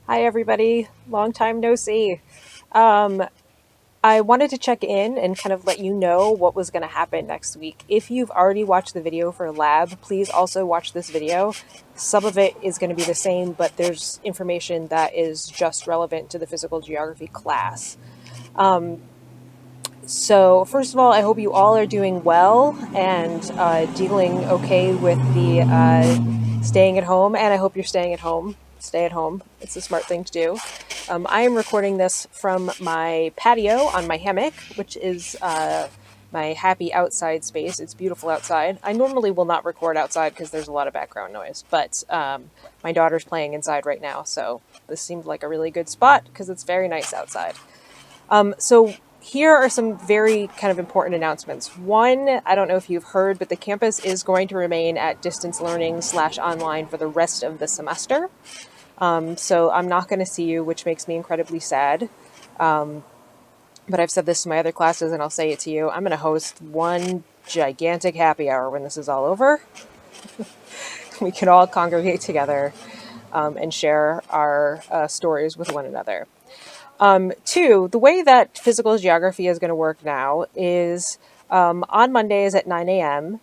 Hi, everybody. Long time no see. Um, I wanted to check in and kind of let you know what was going to happen next week. If you've already watched the video for lab, please also watch this video. Some of it is going to be the same, but there's information that is just relevant to the physical geography class. So, first of all, I hope you all are doing well and dealing okay with the staying at home. And I hope you're staying at home. Stay at home. It's a smart thing to do. I am recording this from my patio on my hammock, which is my happy outside space. It's beautiful outside. I normally will not record outside because there's a lot of background noise, but my daughter's playing inside right now. So, this seemed like a really good spot because it's very nice outside. So here are some very kind of important announcements. One, I don't know if you've heard, but the campus is going to remain at distance learning / online for the rest of the semester. So I'm not going to see you, which makes me incredibly sad. But I've said this to my other classes, and I'll say it to you. I'm going to host one gigantic happy hour when this is all over. We can all congregate together and share our stories with one another. Two, the way that physical geography is going to work now is on Mondays at 9 a.m.,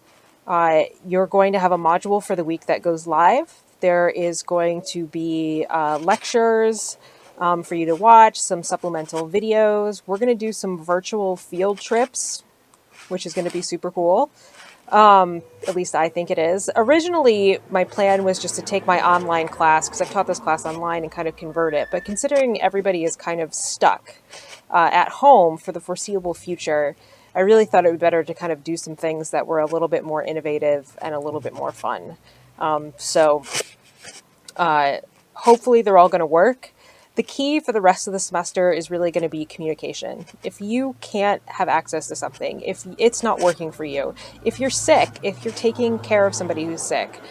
you're going to have a module for the week that goes live. There is going to be lectures for you to watch, some supplemental videos. We're going to do some virtual field trips, which is going to be super cool. At least I think it is. Originally, my plan was just to take my online class, because I've taught this class online, and kind of convert it. But considering everybody is kind of stuck at home for the foreseeable future, I really thought it would be better to kind of do some things that were a little bit more innovative and a little bit more fun. So hopefully they're all going to work. The key for the rest of the semester is really going to be communication. If you can't have access to something, if it's not working for you, if you're sick, if you're taking care of somebody who's sick,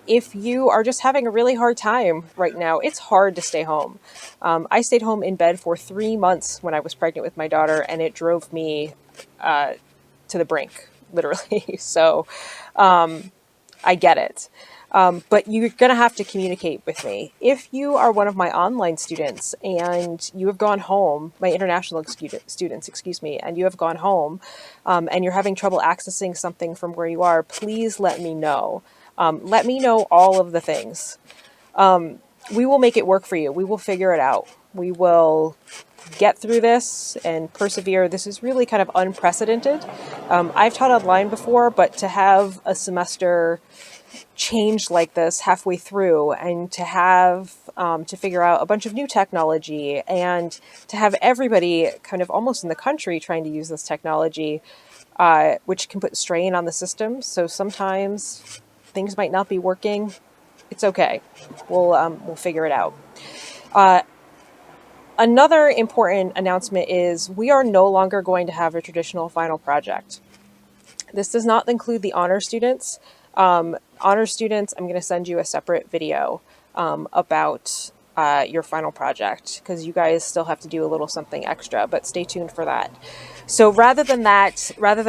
if you are just having a really hard time right now, it's hard to stay home. I stayed home in bed for 3 months when I was pregnant with my daughter, and it drove me to the brink, literally. So I get it. But you're going to have to communicate with me. If you are one of my online students and you have gone home, my international students, excuse me, and you have gone home and you're having trouble accessing something from where you are, please let me know. Let me know all of the things. We will make it work for you. We will figure it out. We will get through this and persevere. This is really kind of unprecedented. I've taught online before, but to have a semester change like this halfway through, and to have to figure out a bunch of new technology, and to have everybody kind of almost in the country trying to use this technology, which can put strain on the system. So sometimes things might not be working. It's okay. We'll figure it out. Another important announcement is we are no longer going to have a traditional final project. This does not include the honor students. Honor students, I'm going to send you a separate video about your final project, because you guys still have to do a little something extra, but stay tuned for that. So rather than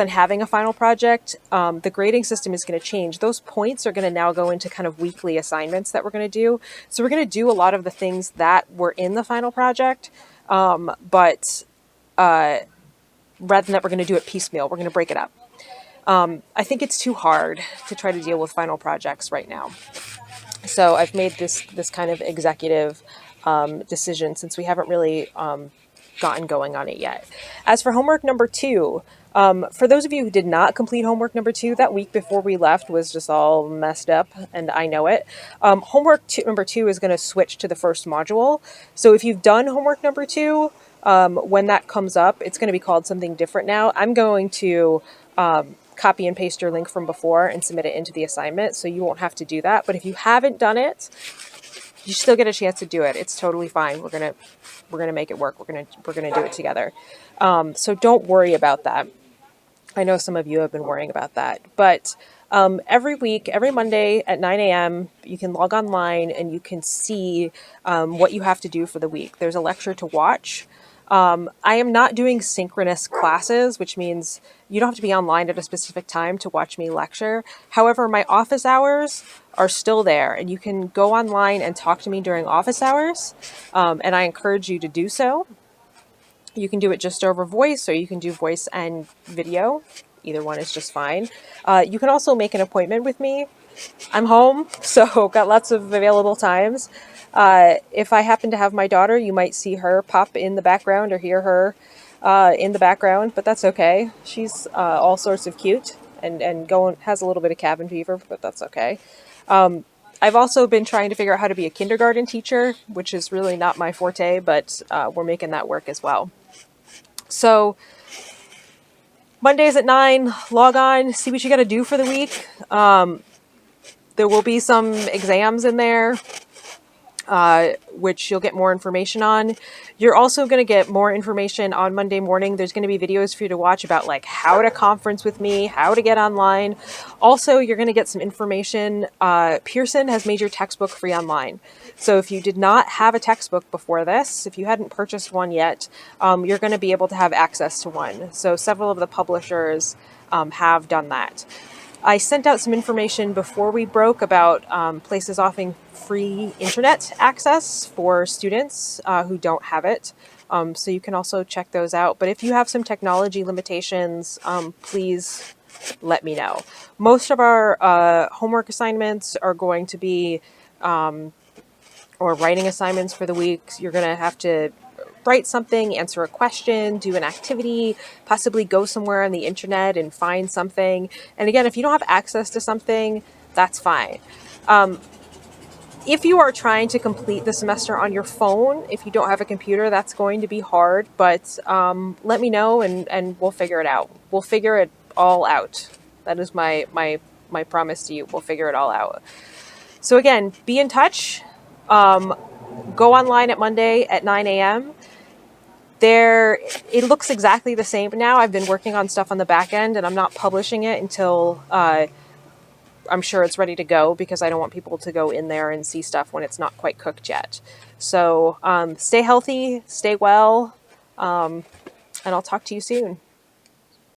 having a final project, the grading system is going to change. Those points are going to now go into kind of weekly assignments that we're going to do. So we're going to do a lot of the things that were in the final project, but rather than that, we're going to do it piecemeal. We're going to break it up. I think it's too hard to try to deal with final projects right now. So I've made this kind of executive decision, since we haven't really gotten going on it yet. As for homework number 2, for those of you who did not complete homework number 2, that week before we left was just all messed up, and I know it. Number 2 is going to switch to the first module. So if you've done homework number 2, when that comes up, it's going to be called something different now. I'm going to copy and paste your link from before and submit it into the assignment, so you won't have to do that. But if you haven't done it, you still get a chance to do it. It's totally fine. We're gonna make it work. We're gonna do it together. So don't worry about that. I know some of you have been worrying about that, but every week, every Monday at 9 a.m., you can log online and you can see what you have to do for the week. There's a lecture to watch. I am not doing synchronous classes, which means you don't have to be online at a specific time to watch me lecture. However, my office hours are still there, and you can go online and talk to me during office hours, and I encourage you to do so. You can do it just over voice, or you can do voice and video. Either one is just fine. You can also make an appointment with me. I'm home, so got lots of available times. If I happen to have my daughter, you might see her pop in the background or hear her in the background, but that's okay. She's all sorts of cute and has a little bit of cabin fever, but that's okay. I've also been trying to figure out how to be a kindergarten teacher, which is really not my forte, but we're making that work as well. So Mondays at 9, log on, see what you got to do for the week. There will be some exams in there, which you'll get more information on. You're also going to get more information on Monday morning. There's going to be videos for you to watch about like how to conference with me, how to get online. Also, you're going to get some information. Pearson has made your textbook free online. So if you did not have a textbook before this, if you hadn't purchased one yet, you're going to be able to have access to one. So several of the publishers have done that. I sent out some information before we broke about places offering free internet access for students who don't have it. So you can also check those out. But if you have some technology limitations, please let me know. Most of our homework assignments are going to be, or writing assignments for the week. You're going to have to write something, answer a question, do an activity, possibly go somewhere on the internet and find something. And again, if you don't have access to something, that's fine. If you are trying to complete the semester on your phone, if you don't have a computer, that's going to be hard, but let me know and we'll figure it out. We'll figure it all out. That is my promise to you. We'll figure it all out. So again, be in touch. Go online at Monday at 9 a.m. It looks exactly the same now. I've been working on stuff on the back end and I'm not publishing it until I'm sure it's ready to go because I don't want people to go in there and see stuff when it's not quite cooked yet. So stay healthy, stay well, and I'll talk to you soon.